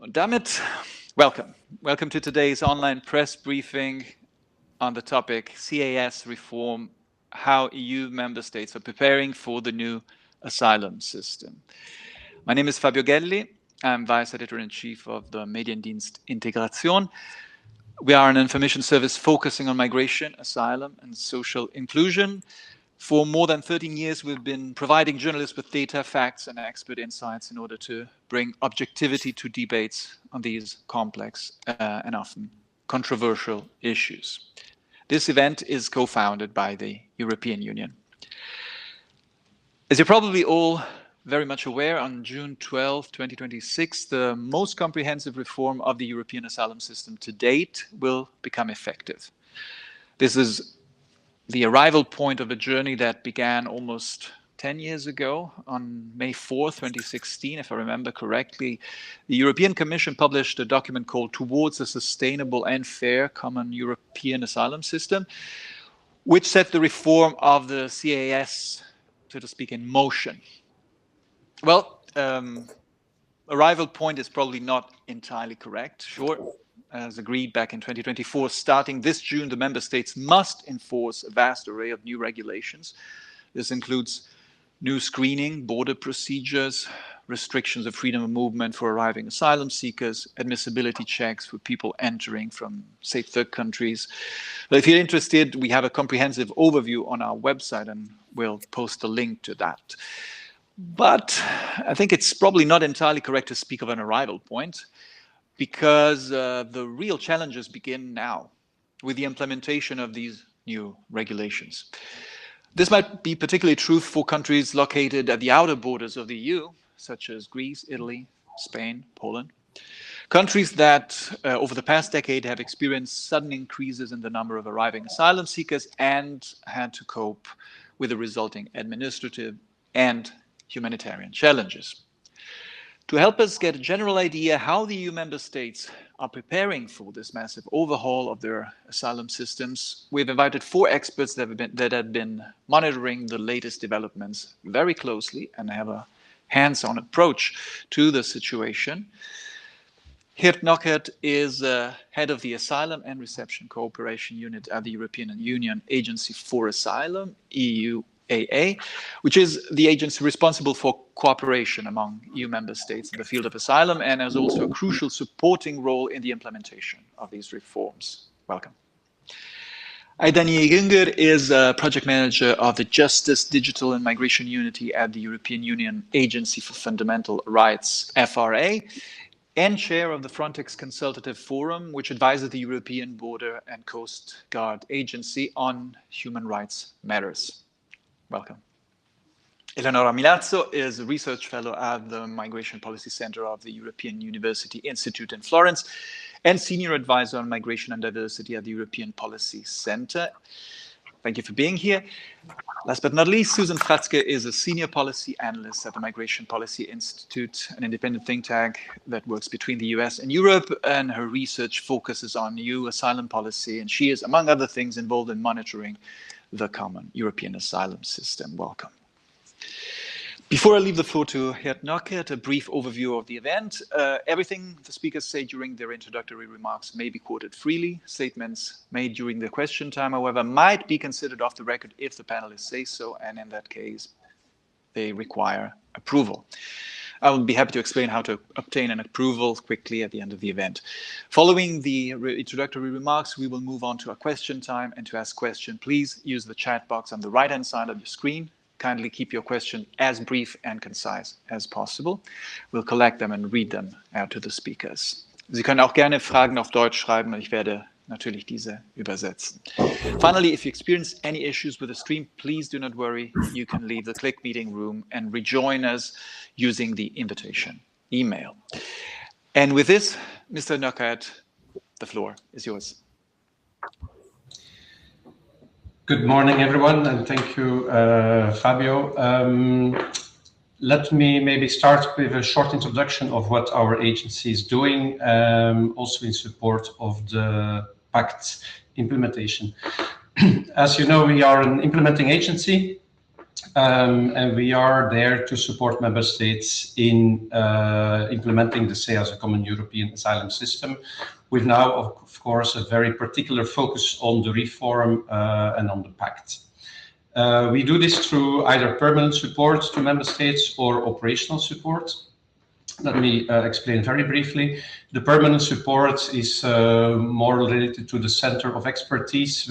Und damit, welcome to today's online press briefing on the topic CAS reform, how EU member states are preparing for the new asylum system. My name is Fabio Gelli. I'm Vice Editor-in-Chief of the Mediendienst Integration. We are an information service focusing on migration, asylum, and social inclusion. For more than 13 years, we've been providing journalists with data, facts, and expert insights in order to bring objectivity to debates on these complex and often controversial issues. This event is co-founded by the European Union. As you're probably all very much aware, on June 12, 2026, the most comprehensive reform of the European asylum system to date will become effective. This is the arrival point of a journey that began almost 10 years ago on May 4, 2016, if I remember correctly. The European Commission published a document called Towards a Sustainable and Fair Common European Asylum System, which set the reform of the CAS, so to speak, in motion. Well, arrival point is probably not entirely correct. Sure, as agreed back in 2024, starting this June, the member states must enforce a vast array of new regulations. This includes new screening, border procedures, restrictions of freedom of movement for arriving asylum seekers, admissibility checks for people entering from, say, third countries. But if you're interested, we have a comprehensive overview on our website, and we'll post a link to that. But I think it's probably not entirely correct to speak of an arrival point, because the real challenges begin now with the implementation of these new regulations. This might be particularly true for countries located at the outer borders of the EU, such as Greece, Italy, Spain, Poland. Countries that over the past decade have experienced sudden increases in the number of arriving asylum seekers and had to cope with the resulting administrative and humanitarian challenges. To help us get a general idea how the EU member states are preparing for this massive overhaul of their asylum systems, we've invited 4 experts that have been monitoring the latest developments very closely and have a hands-on approach to the situation. Geert Nockert is head of the Asylum and Reception Cooperation Unit at the European Union Agency for Asylum, EU-AA, which is the agency responsible for cooperation among EU member states in the field of asylum and has also a crucial supporting role in the implementation of these reforms. Welcome. Daniel Günger is a project manager of the Justice, Digital and Migration Unity at the European Union Agency for Fundamental Rights, FRA, and chair of the Frontex Consultative Forum, which advises the European Border and Coast Guard Agency on human rights matters. Welcome. Eleonora Milazzo is a research fellow at the Migration Policy Center of the European University Institute in Florence and senior advisor on migration and diversity at the European Policy Center. Thank you for being here. Last but not least, Susan Fratzke is a senior policy analyst at the Migration Policy Institute, an independent think tank that works between the US and Europe, and her research focuses on EU asylum policy, and she is, among other things, involved in monitoring the common European asylum system. Welcome. Before I leave the floor to Geert Nockert, a brief overview of the event. Everything the speakers say during their introductory remarks may be quoted freely. Statements made during the question time, however, might be considered off the record if the panelists say so, and in that case, they require approval. I will be happy to explain how to obtain an approval quickly at the end of the event. Following the introductory remarks, we will move on to a question time, and to ask questions, please use the chat box on the right-hand side of your screen. Kindly keep your question as brief and concise as possible. We'll collect them and read them out to the speakers. Sie können auch gerne Fragen auf Deutsch schreiben, und ich werde natürlich diese übersetzen. Finally, if you experience any issues with the stream, please do not worry. You can leave the Click meeting room and rejoin us using the invitation email. And with this, Mr. Nockert, the floor is yours. Good morning, everyone, and thank you, Fabio. Let me maybe start with a short introduction of what our agency is doing, also in support of the Pact implementation. As you know, we are an implementing agency And we are there to support member states in implementing the SEAS, a common European asylum system, with now, of course, a very particular focus on the reform and on the pact. We do this through either permanent support to member states or operational support. Let me explain very briefly. The permanent support is more related to the center of expertise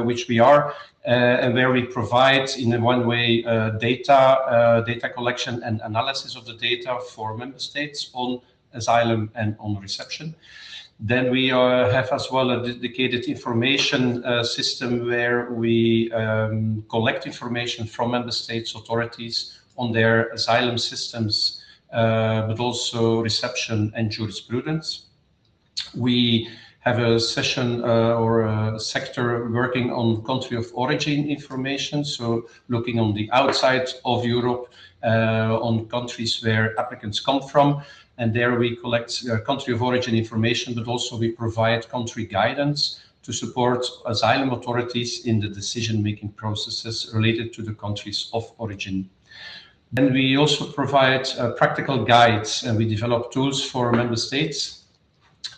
which we are, and where we provide in one way data collection and analysis of the data for member states on asylum and on reception. Then we have as well a dedicated information system where we collect information from member states authorities on their asylum systems, but also reception and jurisprudence. We have a session or a sector working on country of origin information, so looking on the outside of Europe, on countries where applicants come from, and there we collect country of origin information, but also we provide country guidance to support asylum authorities in the decision-making processes related to the countries of origin. Then we also provide practical guides, and we develop tools for member states.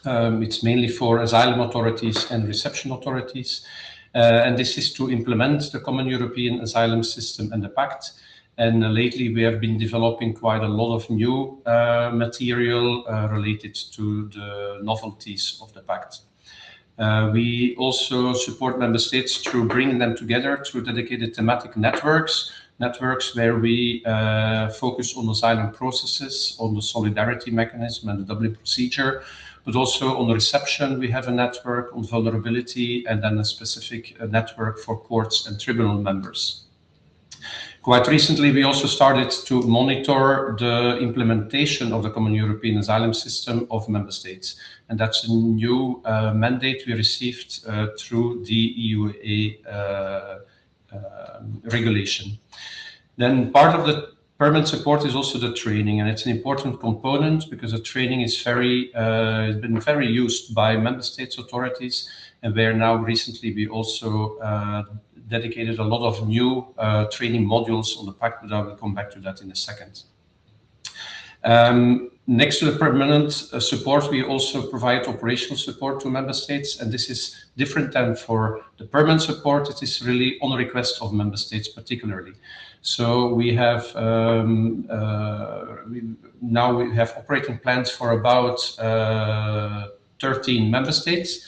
It's mainly for asylum authorities and reception authorities. And this is to implement the common European asylum system and the pact. And lately we have been developing quite a lot of new material related to the novelties of the pact. We also support member states through bringing them together through dedicated thematic networks where we focus on asylum processes, on the solidarity mechanism and the Dublin procedure, but also on the reception. We have a network on vulnerability, and then a specific network for courts and tribunal members. Quite recently, we also started to monitor the implementation of the common European asylum system of member states. And that's a new mandate we received through the EUA regulation. Then part of the permanent support is also the training, and it's an important component because the training is has been very used by member states authorities, and where now recently we also dedicated a lot of new training modules on the pact, but I will come back to that in a second. Next to the permanent support, we also provide operational support to member states, and this is different than for the permanent support. It is really on request of member states particularly. So we have now we have operating plans for about 13 member states,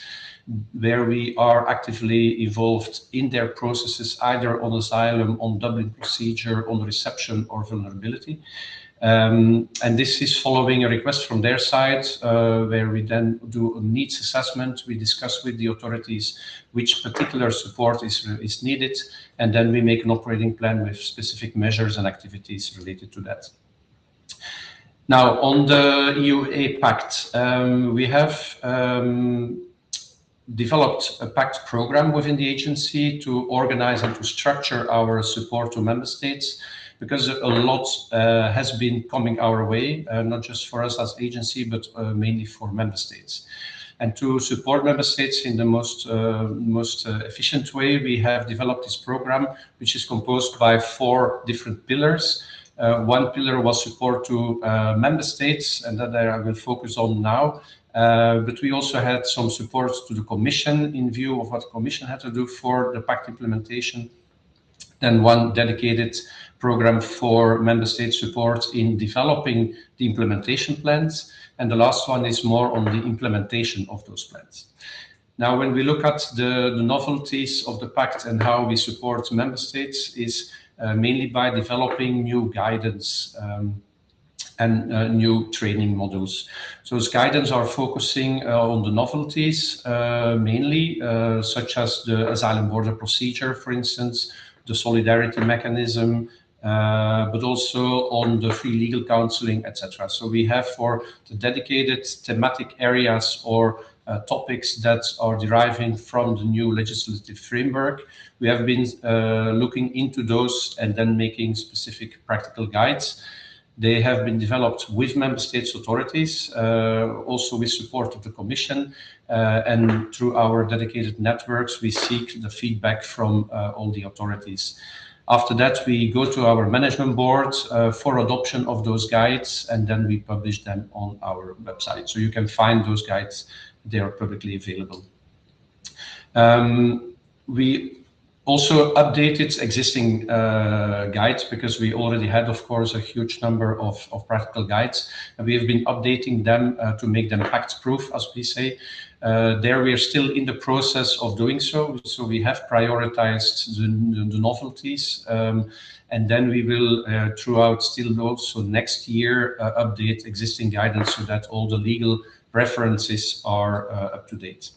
where we are actively involved in their processes, either on asylum, on Dublin procedure, on reception or vulnerability. And this is following a request from their side, where we then do a needs assessment. We discuss with the authorities which particular support is needed, and then we make an operating plan with specific measures and activities related to that. Now, on the EUA Pact, we have developed a pact program within the agency to organize and to structure our support to member states, because a lot has been coming our way, not just for us as agency, but mainly for member states. And to support member states in the most efficient way, we have developed this program, which is composed by 4 different pillars. One pillar was support to member states, and that I will focus on now. But we also had some support to the Commission in view of what the Commission had to do for the pact implementation. Then one dedicated program for member state support in developing the implementation plans. And the last one is more on the implementation of those plans. Now, when we look at the novelties of the pact and how we support member states is mainly by developing new guidance and new training modules. So those guidance are focusing on the novelties mainly, such as the asylum border procedure, for instance, the solidarity mechanism, but also on the free legal counseling, etc. So we have for the dedicated thematic areas or topics that are deriving from the new legislative framework, we have been looking into those and then making specific practical guides. They have been developed with member states authorities, also with support of the Commission, and through our dedicated networks, we seek the feedback from all the authorities. After that, we go to our management board for adoption of those guides, and then we publish them on our website. So you can find those guides, they are publicly available. We also updated existing guides because we already had, of course, a huge number of practical guides, and we have been updating them to make them fact-proof, as we say. There we are still in the process of doing so. So we have prioritized the novelties, and then we will, throughout still also next year, update existing guidance so that all the legal references are up to date.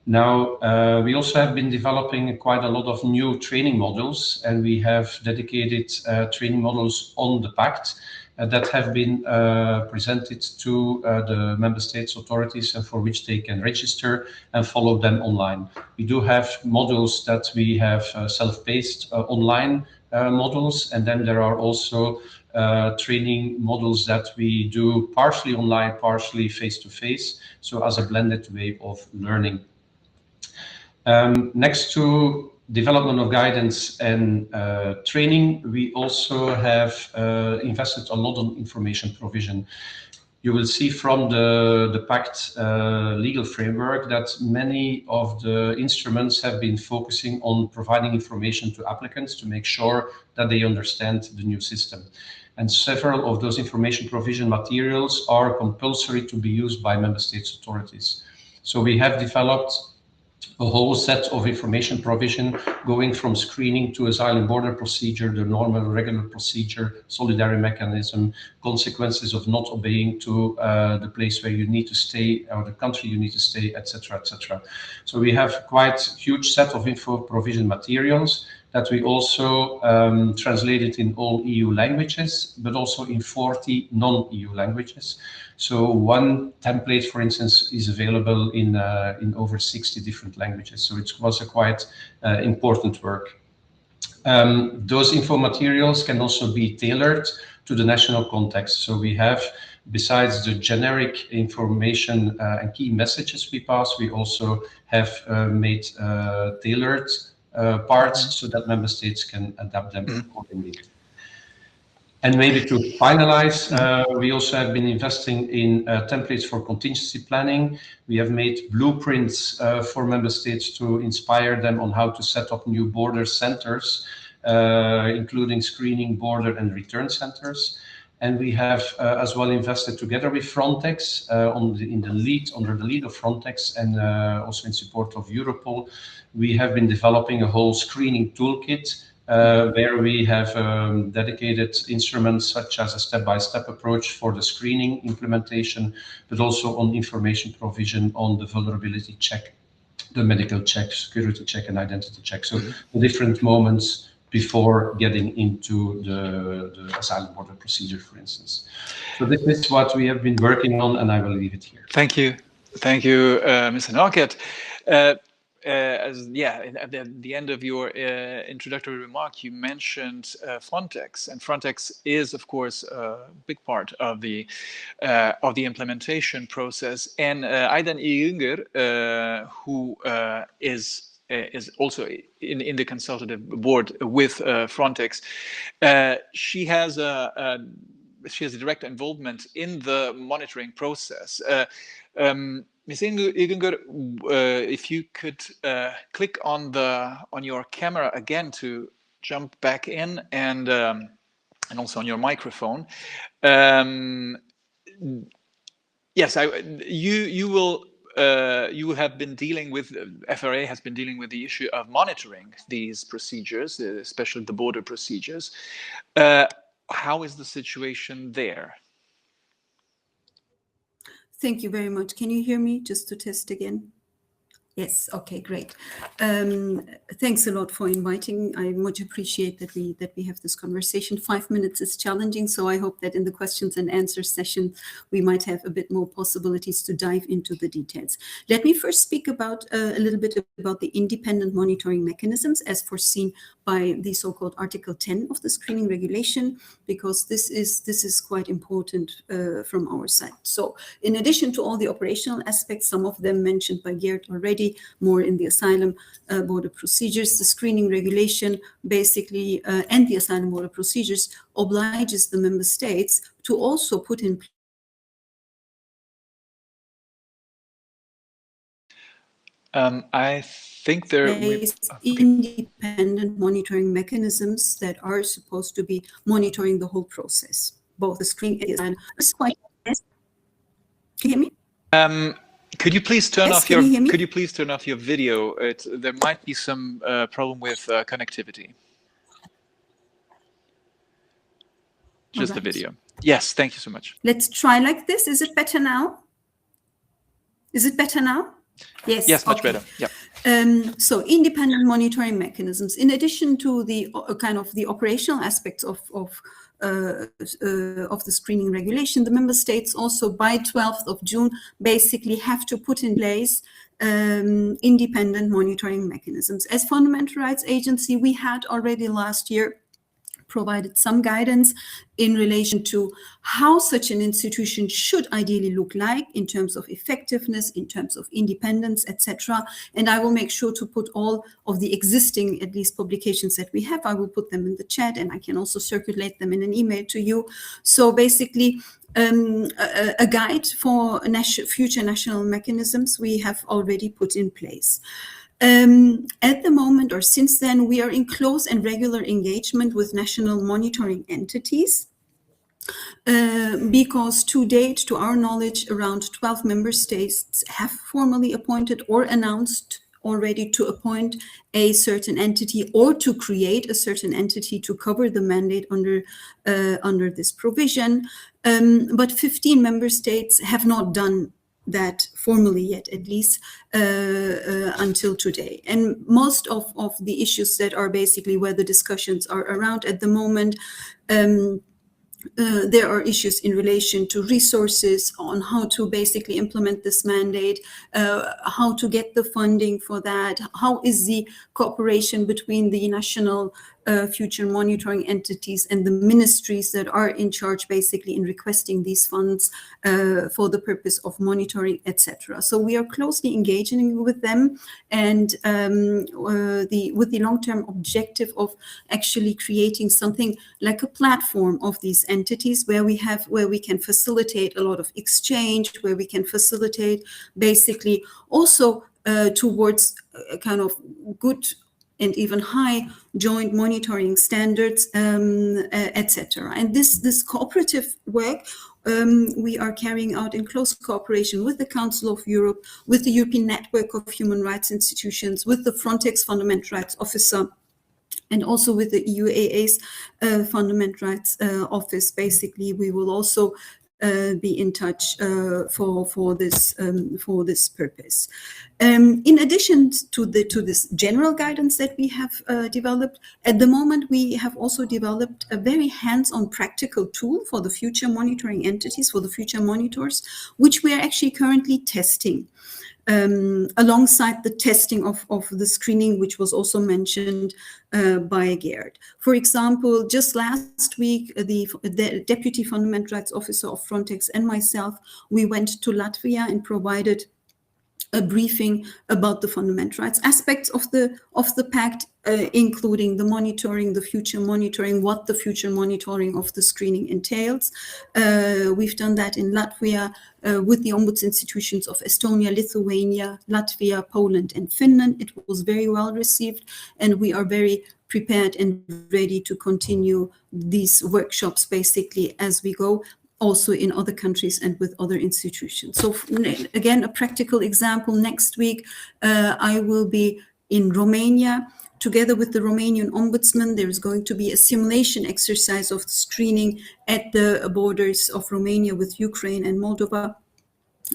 Now, we also have been developing quite a lot of new training modules, and we have dedicated training modules on the pact that have been presented to the member states authorities and for which they can register and follow them online. We do have modules that we have self-paced online modules, and then there are also training modules that we do partially online, partially face-to-face, so as a blended way of learning. Next to development of guidance and training, we also have invested a lot on information provision. You will see from the pact legal framework that many of the instruments have been focusing on providing information to applicants to make sure that they understand the new system. And several of those information provision materials are compulsory to be used by member states authorities. So we have developed a whole set of information provision going from screening to asylum border procedure, the normal regular procedure, solidarity mechanism, consequences of not obeying to the place where you need to stay or the country you need to stay, etc., etc. So we have quite a huge set of info provision materials that we also translated in all EU languages, but also in 40 non-EU languages. So one template, for instance, is available in over 60 different languages. So it was a quite important work. Those info materials can also be tailored to the national context. So we have, besides the generic information and key messages we pass, we also have made tailored parts so that member states can adapt them accordingly. And maybe to finalize, we also have been investing in templates for contingency planning. We have made blueprints for member states to inspire them on how to set up new border centers, including screening, border and return centers. And we have as well invested together with Frontex under the lead of Frontex and also in support of Europol. We have been developing a whole screening toolkit where we have dedicated instruments such as a step-by-step approach for the screening implementation, but also on information provision on the vulnerability check, the medical check, security check, and identity check. So the different moments before getting into the asylum border procedure, for instance. So this is what we have been working on, and I will leave it here. Thank you. Thank you, Mr. Norkert. At the end of your introductory remark, you mentioned Frontex, and Frontex is, of course, a big part of the implementation process. And Aydan Ilgünger, who is also in the consultative board with Frontex, she has a direct involvement in the monitoring process. Ms. Ilgünger, if you could click on your camera again to jump back in, and also on your microphone. Yes, you have been dealing with, FRA has been dealing with the issue of monitoring these procedures, especially the border procedures. How is the situation there? Thank you very much. Can you hear me? Just to test again. Yes. Okay. Great. Thanks a lot for inviting. I much appreciate that we have this conversation. 5 minutes is challenging, so I hope that in the questions and answers session we might have a bit more possibilities to dive into the details. Let me first speak about a little bit about the independent monitoring mechanisms as foreseen by the so-called Article 10 of the screening regulation, because this is quite important from our side. So, in addition to all the operational aspects, some of them mentioned by Geert already, authority, more in the asylum border procedures. The screening regulation basically, and the asylum border procedures obliges the member states to also put in I think place independent monitoring mechanisms that are supposed to be monitoring the whole process, both the screening and the asylum. It's quite. Can you hear me? Could you please turn Yes, off can your? you hear me? Could you please turn off your video? There might be some problem with connectivity. Just the Alright. video. Yes, thank you so much. Let's try like this. Is it better now? Is it better now? Yes. Yes, much okay. better. Yeah. So independent monitoring mechanisms, in addition to the kind of the operational aspects of the screening regulation, the member states also by 12th of June basically have to put in place independent monitoring mechanisms. As Fundamental Rights Agency, we had already last year provided some guidance in relation to how such an institution should ideally look like in terms of effectiveness, in terms of independence, etc. And I will make sure to put all of the existing, at least, publications that we have, I will put them in the chat, and I can also circulate them in an email to you. So basically, a guide for future national mechanisms we have already put in place. At the moment, or since then, we are in close and regular engagement with national monitoring entities because to date, to our knowledge, around 12 member states have formally appointed or announced already to appoint a certain entity or to create a certain entity to cover the mandate under this provision. But 15 member states have not done that formally yet, at least until today. And most of the issues that are basically where the discussions are around at the moment, there are issues in relation to resources on how to basically implement this mandate, how to get the funding for that, how is the cooperation between the national future monitoring entities and the ministries that are in charge basically in requesting these funds for the purpose of monitoring, etc. So we are closely engaging with them, and with the long-term objective of actually creating something like a platform of these entities where we can facilitate a lot of exchange, where we can facilitate basically also towards a kind of good and even high joint monitoring standards, etc. And this cooperative work we are carrying out in close cooperation with the Council of Europe, with the European Network of Human Rights Institutions, with the Frontex Fundamental Rights Officer, and also with the EUAA's Fundamental Rights Office. Basically, we will also be in touch for this purpose. In addition to this general guidance that we have developed, at the moment we have also developed a very hands-on practical tool for the future monitoring entities, for the future monitors, which we are actually currently testing. Alongside the testing of the screening, which was also mentioned by Gerd. For example, just last week, the Deputy Fundamental Rights Officer of Frontex and myself, we went to Latvia and provided a briefing about the fundamental rights aspects of the pact, including the monitoring, the future monitoring, what the future monitoring of the screening entails. We've done that in Latvia with the ombuds institutions of Estonia, Lithuania, Latvia, Poland, and Finland. It was very well received, and we are very prepared and ready to continue these workshops basically as we go, also in other countries and with other institutions. So again, a practical example, next week I will be in Romania together with the Romanian Ombudsman. There is going to be a simulation exercise of screening at the borders of Romania with Ukraine and Moldova.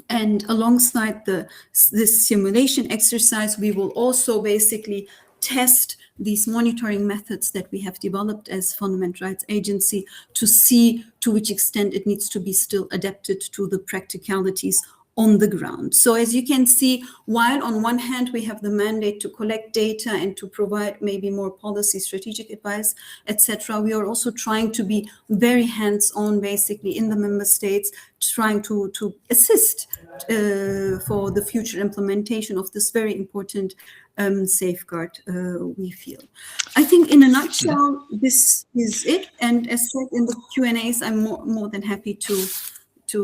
And alongside this simulation exercise, we will also basically test these monitoring methods that we have developed as Fundamental Rights Agency to see to which extent it needs to be still adapted to the practicalities on the ground. So as you can see, while on one hand we have the mandate to collect data and to provide maybe more policy strategic advice, etc., we are also trying to be very hands-on basically in the member states, trying to assist for the future implementation of this very important safeguard, we feel. I think in a nutshell, this is it. And as said in the Q&As, I'm more than happy to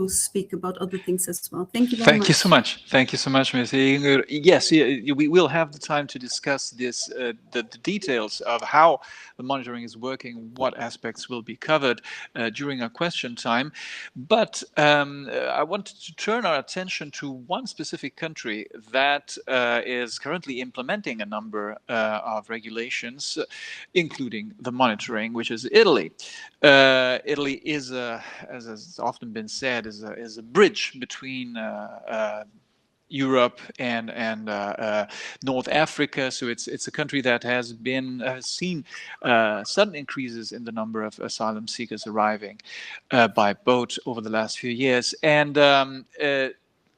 speak about other things as well. Thank you very much. Thank you so much. Thank you so much, Ms. Inger. Yes, we will have the time to discuss this, the details of how the monitoring is working, what aspects will be covered during our question time. But I wanted to turn our attention to one specific country that is currently implementing a number of regulations, including the monitoring, which is Italy. Italy is, as has often been said, is a bridge between Europe and North Africa. So it's a country that has seen sudden increases in the number of asylum seekers arriving by boat over the last few years. And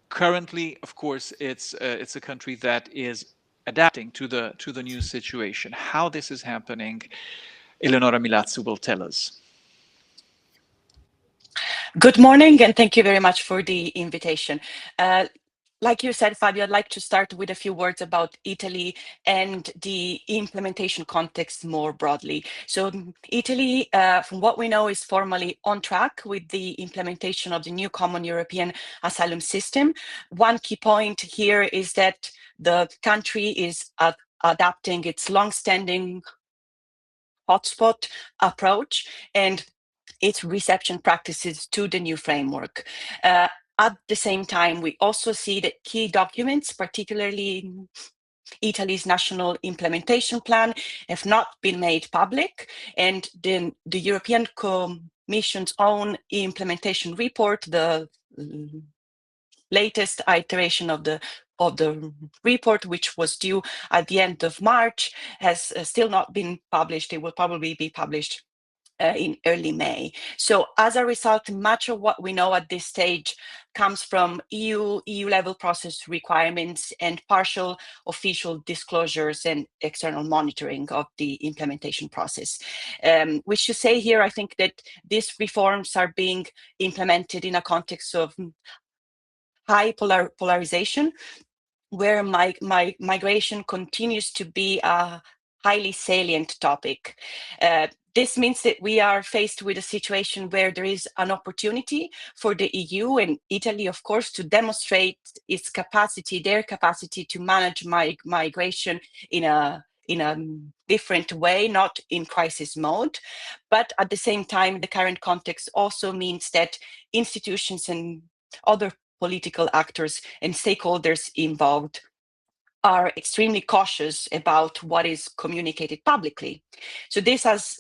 currently, of course, it's a country that is adapting to the new situation. How this is happening, Eleonora Milazzo will tell us. Good morning, and thank you very much for the invitation. Like you said, Fabio, I'd like to start with a few words about Italy and the implementation context more broadly. So Italy, from what we know, is formally on track with the implementation of the new common European asylum system. One key point here is that the country is adapting its long-standing hotspot approach and its reception practices to the new framework. At the same time, we also see that key documents, particularly Italy's national implementation plan, have not been made public, and then the European Commission's own implementation report, the latest iteration of the report, which was due at the end of March, has still not been published. It will probably be published in early May. So as a result, much of what we know at this stage comes from EU level process requirements and partial official disclosures and external monitoring of the implementation process. We should say here, I think that these reforms are being implemented in a context of high polarization, where migration continues to be a highly salient topic. This means that we are faced with a situation where there is an opportunity for the EU and Italy, of course, to demonstrate its capacity, their capacity to manage migration in a different way, not in crisis mode. But at the same time, the current context also means that institutions and other political actors and stakeholders involved are extremely cautious about what is communicated publicly. So this has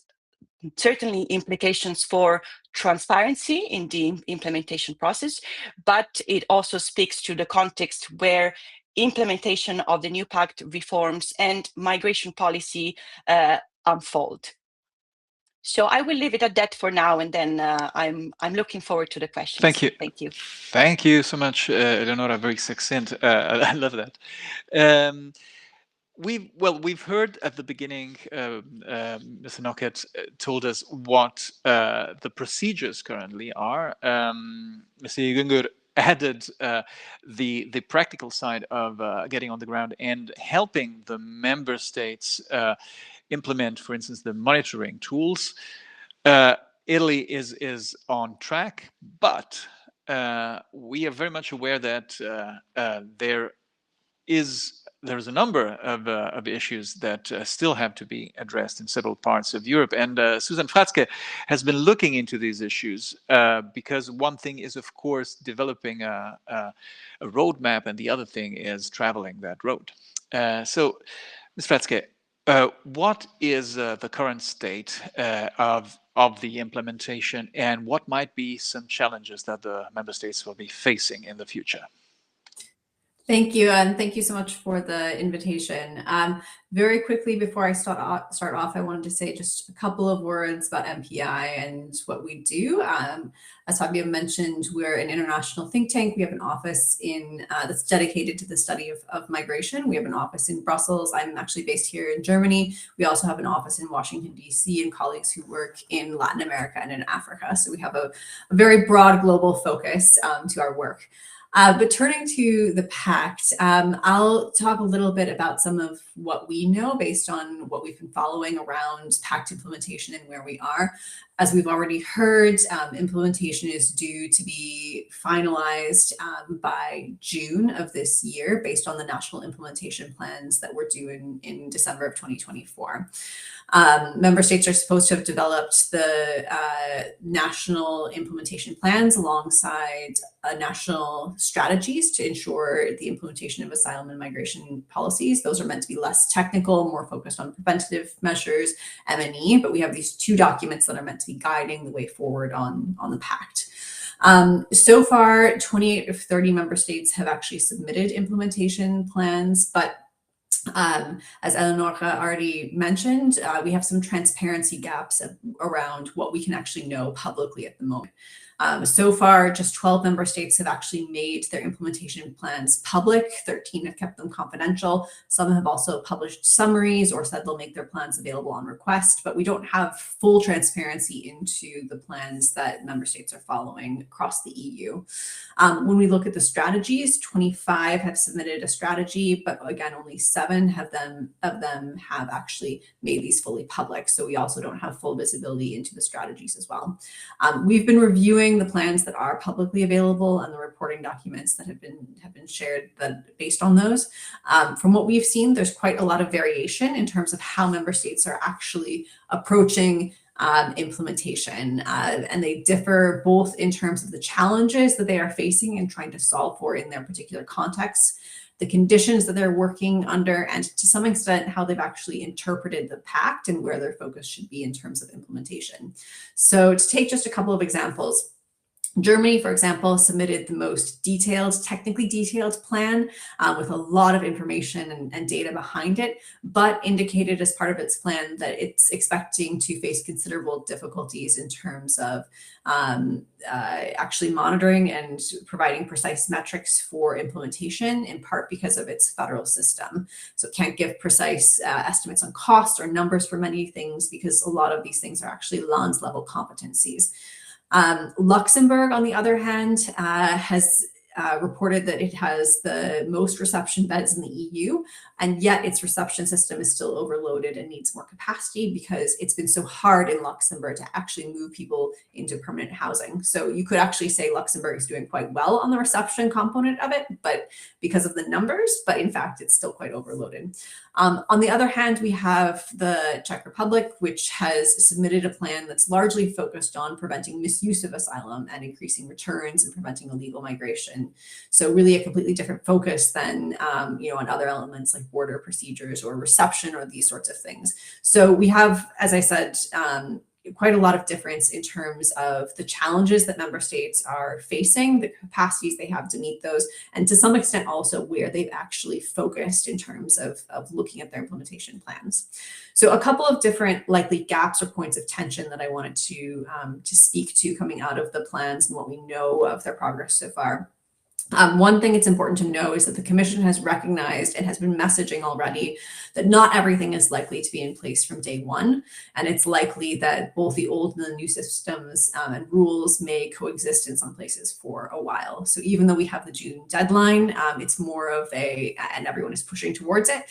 certainly implications for transparency in the implementation process, but it also speaks to the context where implementation of the new pact reforms and migration policy unfold. So I will leave it at that for now, and then I'm looking forward to the questions. Thank you. Thank you. Thank you so much, Eleonora. Very succinct. I love that. We've heard at the beginning, Mr. Nocket told us what the procedures currently are. Mr. Günger added the practical side of getting on the ground and helping the member states implement, for instance, the monitoring tools. Italy is on track, but we are very much aware that there's a number of issues that still have to be addressed in several parts of Europe. And Susan Fratzke has been looking into these issues because one thing is, of course, developing a roadmap, and the other thing is traveling that road. So, Ms. Fratzke, what is the current state of the implementation, and what might be some challenges that the member states will be facing in the future? Thank you, and thank you so much for the invitation. Very quickly, before I start off, I wanted to say just a couple of words about MPI and what we do. As Fabio mentioned, we're an international think tank. We have an office that's dedicated to the study of migration. We have an office in Brussels. I'm actually based here in Germany. We also have an office in Washington, D.C., and colleagues who work in Latin America and in Africa. So we have a very broad global focus to our work. But turning to the pact, I'll talk a little bit about some of what we know based on what we've been following around pact implementation and where we are. As we've already heard, implementation is due to be finalized by June of this year based on the national implementation plans that were due in December of 2024. Member states are supposed to have developed the national implementation plans alongside national strategies to ensure the implementation of asylum and migration policies. Those are meant to be less technical, more focused on preventative measures, M&E, but we have these two documents that are meant to be guiding the way forward on the pact. So far, 28 of 30 member states have actually submitted implementation plans, but as Eleonora already mentioned, we have some transparency gaps around what we can actually know publicly at the moment. So far, just 12 member states have actually made their implementation plans public. 13 have kept them confidential. Some have also published summaries or said they'll make their plans available on request, but we don't have full transparency into the plans that member states are following across the EU. When we look at the strategies, 25 have submitted a strategy, but again, only 7 of them have actually made these fully public. So we also don't have full visibility into the strategies as well. We've been reviewing the plans that are publicly available and the reporting documents that have been shared based on those. From what we've seen, there's quite a lot of variation in terms of how member states are actually approaching implementation, and they differ both in terms of the challenges that they are facing and trying to solve for in their particular contexts, the conditions that they're working under, and to some extent how they've actually interpreted the pact and where their focus should be in terms of implementation. So to take just a couple of examples, Germany, for example, submitted the most detailed, technically detailed plan with a lot of information and data behind it, but indicated as part of its plan that it's expecting to face considerable difficulties in terms of actually monitoring and providing precise metrics for implementation, in part because of its federal system. So it can't give precise estimates on costs or numbers for many things because a lot of these things are actually lands-level competencies. Luxembourg, on the other hand, has reported that it has the most reception beds in the EU, and yet its reception system is still overloaded and needs more capacity because it's been so hard in Luxembourg to actually move people into permanent housing. So you could actually say Luxembourg is doing quite well on the reception component of it, but because of the numbers, but in fact, it's still quite overloaded. On the other hand, we have the Czech Republic, which has submitted a plan that's largely focused on preventing misuse of asylum and increasing returns and preventing illegal migration. So really a completely different focus than, on other elements like border procedures or reception or these sorts of things. So we have, as I said, quite a lot of difference in terms of the challenges that member states are facing, the capacities they have to meet those, and to some extent also where they've actually focused in terms of looking at their implementation plans. So a couple of different likely gaps or points of tension that I wanted to speak to coming out of the plans and what we know of their progress so far. One thing it's important to know is that the Commission has recognized and has been messaging already that not everything is likely to be in place from day one. And it's likely that both the old and the new systems and rules may coexist in some places for a while. So even though we have the June deadline, it's more of and everyone is pushing towards it,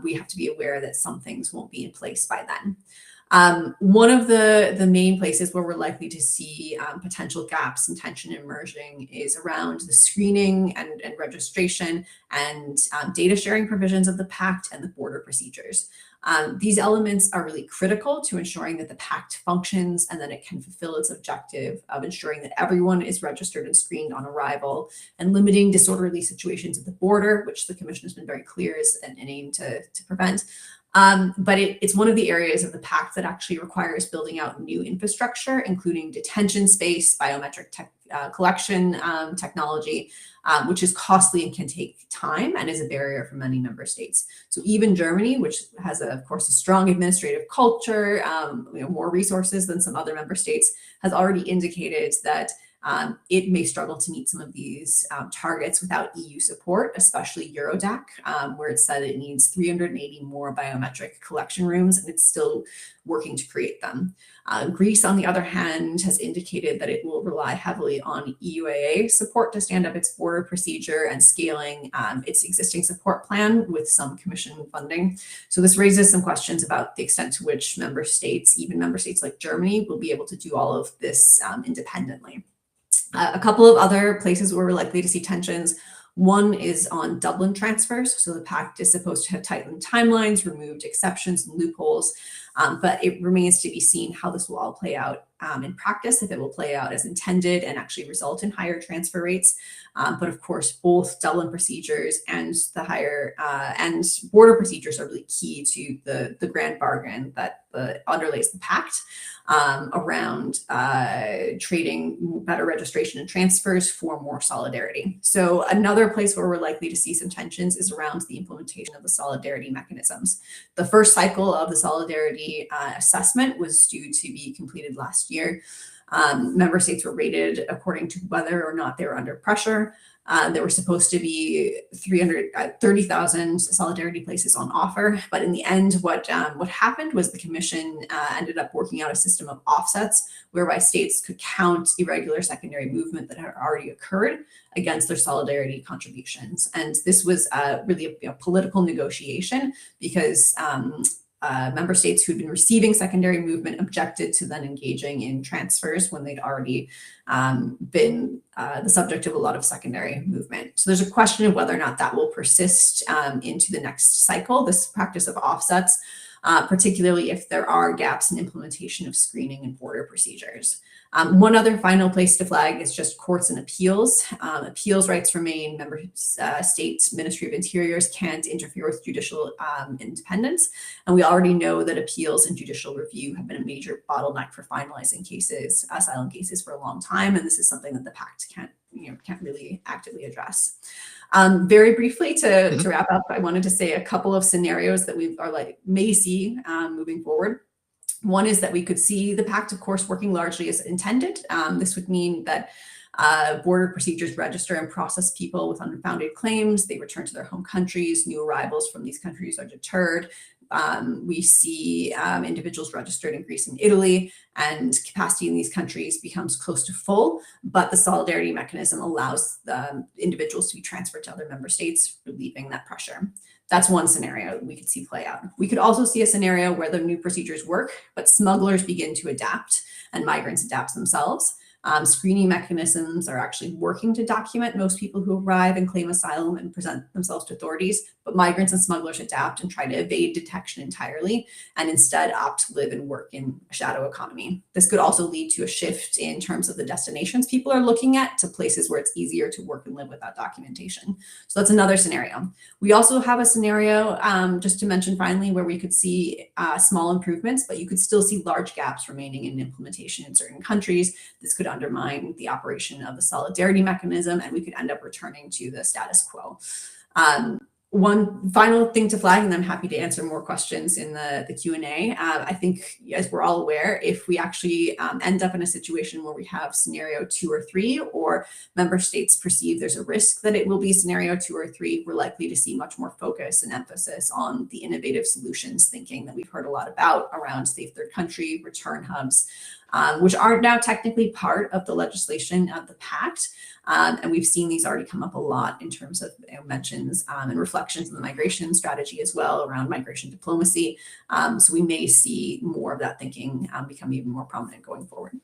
we have to be aware that some things won't be in place by then. One of the main places where we're likely to see potential gaps and tension emerging is around the screening and registration and data sharing provisions of the pact and the border procedures. These elements are really critical to ensuring that the pact functions and that it can fulfill its objective of ensuring that everyone is registered and screened on arrival and limiting disorderly situations at the border, which the Commission has been very clear is an aim to prevent. But it's one of the areas of the pact that actually requires building out new infrastructure, including detention space, biometric collection technology, which is costly and can take time and is a barrier for many member states. So even Germany, which has, of course, a strong administrative culture, more resources than some other member states, has already indicated that it may struggle to meet some of these targets without EU support, especially Eurodac, where it said it needs 380 more biometric collection rooms, and it's still working to create them. Greece, on the other hand, has indicated that it will rely heavily on EUAA support to stand up its border procedure and scaling its existing support plan with some Commission funding. So this raises some questions about the extent to which member states, even member states like Germany, will be able to do all of this independently. A couple of other places where we're likely to see tensions. One is on Dublin transfers. So the pact is supposed to have tightened timelines, removed exceptions and loopholes, but it remains to be seen how this will all play out in practice, if it will play out as intended and actually result in higher transfer rates. But of course, both Dublin procedures and the higher and border procedures are really key to the grand bargain that underlays the pact around trading better registration and transfers for more solidarity. So another place where we're likely to see some tensions is around the implementation of the solidarity mechanisms. The first cycle of the solidarity assessment was due to be completed last year. Member states were rated according to whether or not they were under pressure. There were supposed to be 30,000 solidarity places on offer, but in the end, what happened was the Commission ended up working out a system of offsets whereby states could count irregular secondary movement that had already occurred against their solidarity contributions. And this was really a political negotiation because member states who'd been receiving secondary movement objected to then engaging in transfers when they'd already been the subject of a lot of secondary movement. So there's a question of whether or not that will persist into the next cycle, this practice of offsets, particularly if there are gaps in implementation of screening and border procedures. One other final place to flag is just courts and appeals. Appeals rights remain. Member state Ministry of Interiors can't interfere with judicial independence. And we already know that appeals and judicial review have been a major bottleneck for finalizing cases, asylum cases, for a long time. And this is something that the pact can't really actively address. Very briefly to wrap up, I wanted to say a couple of scenarios that we may see moving forward. One is that we could see the pact, of course, working largely as intended. This would mean that border procedures register and process people with unfounded claims. They return to their home countries. New arrivals from these countries are deterred. We see individuals registered in Greece and Italy, and capacity in these countries becomes close to full, but the solidarity mechanism allows the individuals to be transferred to other member states, relieving that pressure. That's one scenario we could see play out. We could also see a scenario where the new procedures work, but smugglers begin to adapt and migrants adapt themselves. Screening mechanisms are actually working to document most people who arrive and claim asylum and present themselves to authorities, but migrants and smugglers adapt and try to evade detection entirely and instead opt to live and work in a shadow economy. This could also lead to a shift in terms of the destinations people are looking at to places where it's easier to work and live without documentation. So that's another scenario. We also have a scenario, just to mention finally, where we could see small improvements, but you could still see large gaps remaining in implementation in certain countries. This could undermine the operation of the solidarity mechanism, and we could end up returning to the status quo. One final thing to flag, and I'm happy to answer more questions in the Q&A. I think, as we're all aware, if we actually end up in a situation where we have scenario 2 or 3, or member states perceive there's a risk that it will be scenario 2 or 3, we're likely to see much more focus and emphasis on the innovative solutions thinking that we've heard a lot about around safe third country, return hubs, which aren't now technically part of the legislation of the pact. And we've seen these already come up a lot in terms of mentions and reflections in the migration strategy as well around migration diplomacy. So we may see more of that thinking become even more prominent going forward.